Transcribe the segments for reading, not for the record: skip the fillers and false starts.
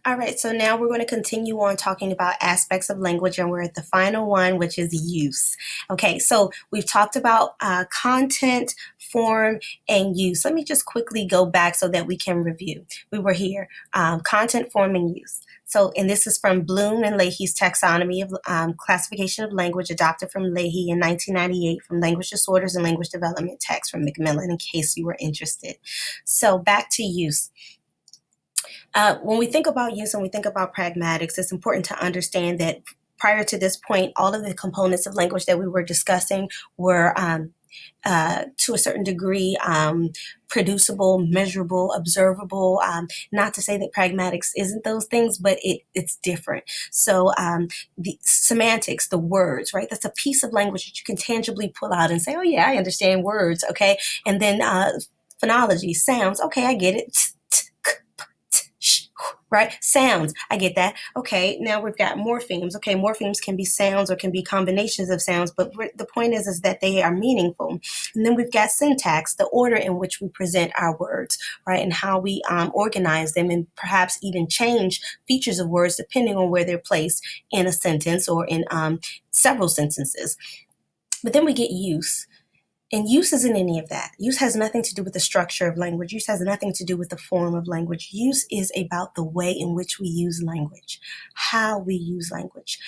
All right, so now we're going to continue on talking about aspects of language, and we're at the final one, which is use. Okay, so we've talked about content, form, and use. Let me just quickly go back so that we can review. We were here, content, form, and use. So, and this is from Bloom and Leahy's Taxonomy of Classification of Language, adopted from Leahy in 1998 from Language Disorders and Language Development text from Macmillan, in case you were interested. So, back to use. When we think about use and we think about pragmatics, it's important to understand that prior to this point, all of the components of language that we were discussing were to a certain degree producible, measurable, observable. Not to say that pragmatics isn't those things, but it's different. So the semantics, the words, right? That's a piece of language that you can tangibly pull out and say, oh yeah, I understand words, okay? And then phonology, sounds, okay, I get it. Right? Sounds. I get that. Okay, now we've got morphemes. Okay, morphemes can be sounds or can be combinations of sounds, but the point is that they are meaningful. And then we've got syntax, the order in which we present our words, right? And how we organize them and perhaps even change features of words depending on where they're placed in a sentence or in several sentences. But then we get use. And use isn't any of that. Use has nothing to do with the structure of language. Use has nothing to do with the form of language. Use is about the way in which we use language, how we use language.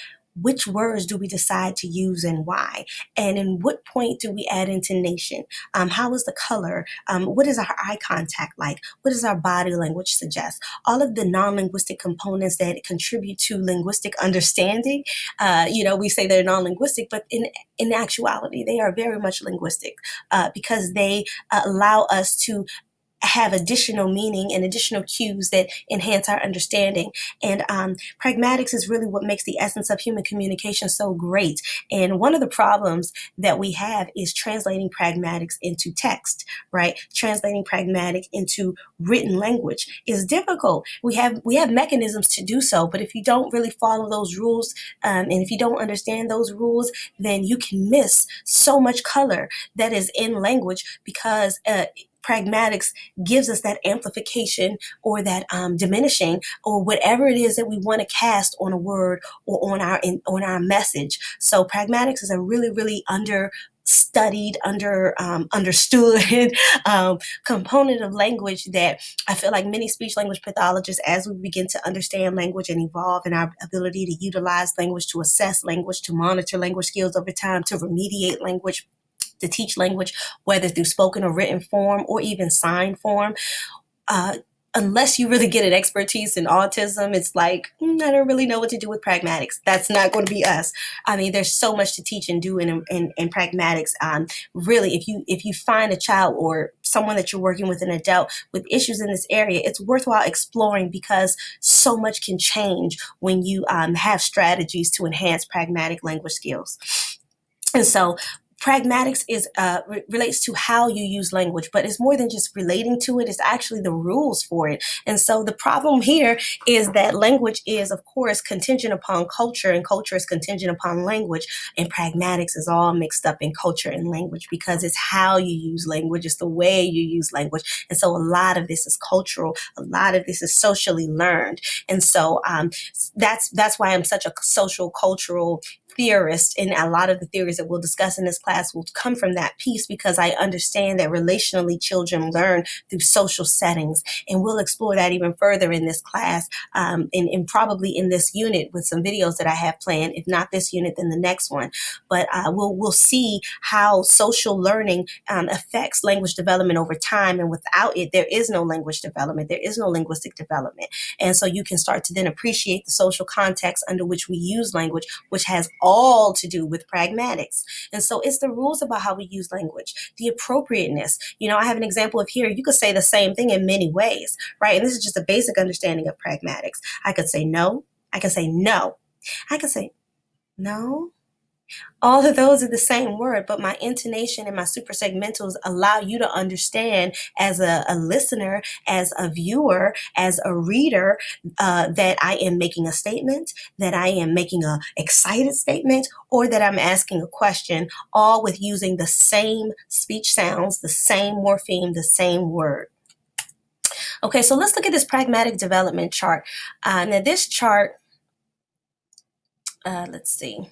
Which words do we decide to use and why? And in what point do we add intonation? How is the color? What is our eye contact like? What does our body language suggest? All of the non-linguistic components that contribute to linguistic understanding, we say they're non-linguistic, but in actuality, they are very much linguistic because they allow us to have additional meaning and additional cues that enhance our understanding. And pragmatics is really what makes the essence of human communication so great. And one of the problems that we have is translating pragmatics into text, right? Translating pragmatic into written language is difficult. We have mechanisms to do so, but if you don't really follow those rules, and if you don't understand those rules, then you can miss so much color that is in language because pragmatics gives us that amplification or that diminishing or whatever it is that we want to cast on a word or on our message. So pragmatics is a really, really understood component of language that I feel like many speech language pathologists, as we begin to understand language and evolve in our ability to utilize language, to assess language, to monitor language skills over time, to remediate language, to teach language, whether through spoken or written form or even sign form. Unless you really get an expertise in autism, it's like, I don't really know what to do with pragmatics. That's not going to be us. I mean, there's so much to teach and do in pragmatics. Really, if you find a child or someone that you're working with, an adult with issues in this area, it's worthwhile exploring because so much can change when you have strategies to enhance pragmatic language skills. And so pragmatics relates to how you use language, but it's more than just relating to it. It's actually the rules for it. And so the problem here is that language is, of course, contingent upon culture, and culture is contingent upon language. And pragmatics is all mixed up in culture and language because it's how you use language. It's the way you use language. And so a lot of this is cultural. A lot of this is socially learned. And so that's why I'm such a social cultural theorist, and a lot of the theories that we'll discuss in this class will come from that piece because I understand that relationally children learn through social settings, and we'll explore that even further in this class and probably in this unit with some videos that I have planned. If not this unit, then the next one. But we'll see how social learning affects language development over time, and without it, there is no language development. There is no linguistic development. And so you can start to then appreciate the social context under which we use language, which has all to do with pragmatics. And so it's the rules about how we use language, the appropriateness. I have an example of here. You could say the same thing in many ways, right? And this is just a basic understanding of pragmatics. I could say no. I could say no. I could say no. All of those are the same word, but my intonation and my suprasegmentals allow you to understand as a listener, as a viewer, as a reader, that I am making a statement, that I am making an excited statement, or that I'm asking a question, all with using the same speech sounds, the same morpheme, the same word. Okay, so let's look at this pragmatic development chart. Now this chart, let's see.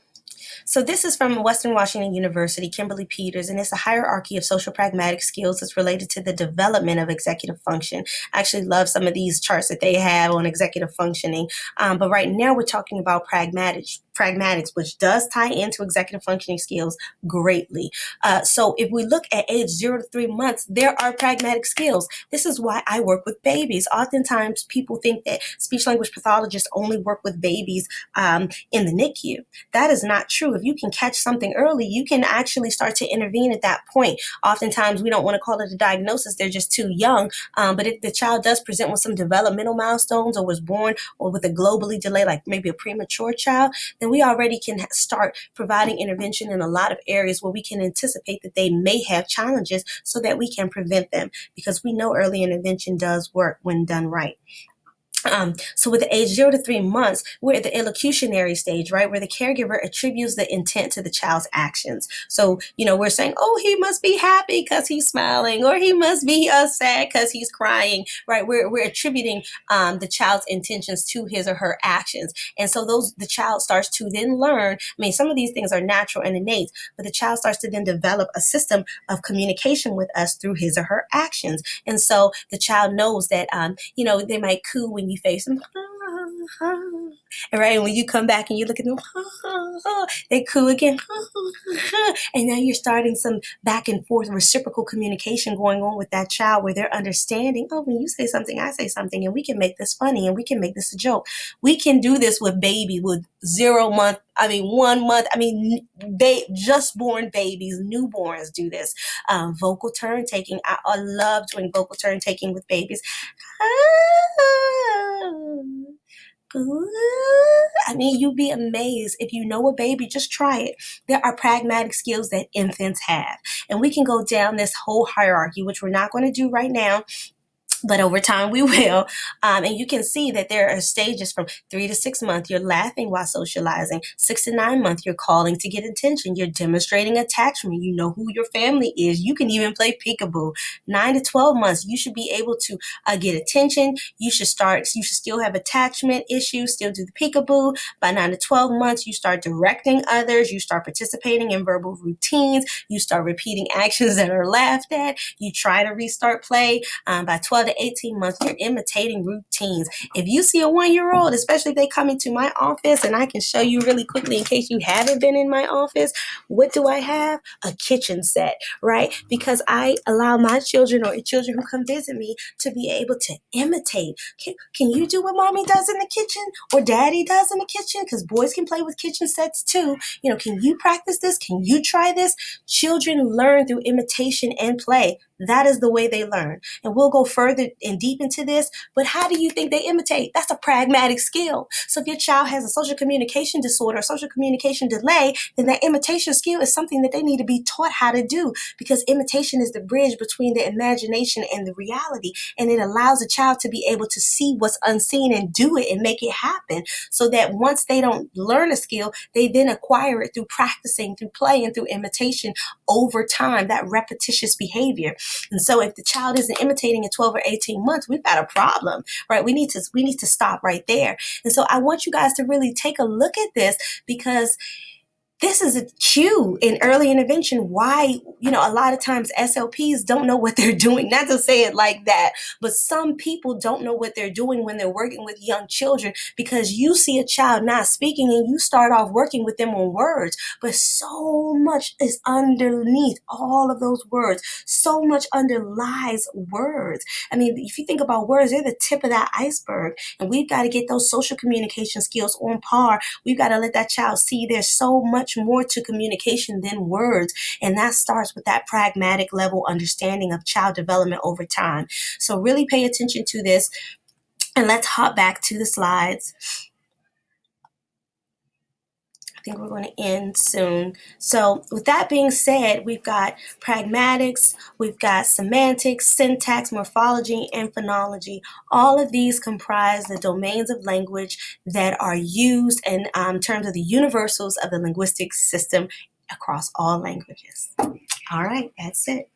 So this is from Western Washington University, Kimberly Peters, and it's a hierarchy of social pragmatic skills that's related to the development of executive function. I actually love some of these charts that they have on executive functioning. But right now we're talking about pragmatics, which does tie into executive functioning skills greatly. So if we look at age 0 to 3 months, there are pragmatic skills. This is why I work with babies. Oftentimes people think that speech language pathologists only work with babies in the NICU. That is not true. If you can catch something early, you can actually start to intervene at that point. Oftentimes we don't want to call it a diagnosis. They're just too young. But if the child does present with some developmental milestones or was born or with a globally delay, like maybe a premature child, then we already can start providing intervention in a lot of areas where we can anticipate that they may have challenges so that we can prevent them, because we know early intervention does work when done right. So with the age 0 to 3 months, we're at the elocutionary stage, right? Where the caregiver attributes the intent to the child's actions. So, we're saying, oh, he must be happy because he's smiling, or he must be sad because he's crying, right? We're attributing the child's intentions to his or her actions. And so the child starts to then learn. I mean, some of these things are natural and innate, but the child starts to then develop a system of communication with us through his or her actions. And so the child knows that, they might coo when you face them, and right, and when you come back and you look at them, they coo again, and now you're starting some back and forth reciprocal communication going on with that child, where they're understanding, oh, when you say something, I say something, and we can make this funny, and we can make this a joke. We can do this with 1 month. They just born babies, newborns do this. Vocal turn taking. I love doing vocal turn taking with babies. You'd be amazed. If you know a baby, just try it. There are pragmatic skills that infants have. And we can go down this whole hierarchy, which we're not going to do right now, but over time we will. And you can see that there are stages from 3 to 6 months. You're laughing while socializing. 6 to 9 months, you're calling to get attention. You're demonstrating attachment. You know who your family is. You can even play peekaboo. 9 to 12 months, you should be able to get attention. You should still have attachment issues, still do the peekaboo. By 9 to 12 months, you start directing others. You start participating in verbal routines. You start repeating actions that are laughed at. You try to restart play. By 12 to 18 months, you're imitating routines. If you see a 1-year-old, especially if they come into my office, and I can show you really quickly in case you haven't been in my office, what do I have? A kitchen set, right? Because I allow my children or children who come visit me to be able to imitate. Can you do what mommy does in the kitchen or daddy does in the kitchen? Because boys can play with kitchen sets too. Can you practice this? Can you try this? Children learn through imitation and play. That is the way they learn. And we'll go further and deep into this, but how do you think they imitate? That's a pragmatic skill. So if your child has a social communication disorder, social communication delay, then that imitation skill is something that they need to be taught how to do, because imitation is the bridge between the imagination and the reality. And it allows a child to be able to see what's unseen and do it and make it happen, so that once they don't learn a skill, they then acquire it through practicing, through play, and through imitation over time, that repetitious behavior. And so if the child isn't imitating at 12 or 18 months, we've got a problem, right? We need to stop right there. And so I want you guys to really take a look at this, because this is a cue in early intervention why, a lot of times SLPs don't know what they're doing. Not to say it like that, but some people don't know what they're doing when they're working with young children, because you see a child not speaking and you start off working with them on words, but so much is underneath all of those words. So much underlies words. If you think about words, they're the tip of that iceberg, and we've got to get those social communication skills on par. We've got to let that child see there's so much more to communication than words. And that starts with that pragmatic level understanding of child development over time. So really pay attention to this. And let's hop back to the slides. I think we're going to end soon. So with that being said, we've got pragmatics, we've got semantics, syntax, morphology, and phonology. All of these comprise the domains of language that are used in terms of the universals of the linguistic system across all languages. All right, that's it.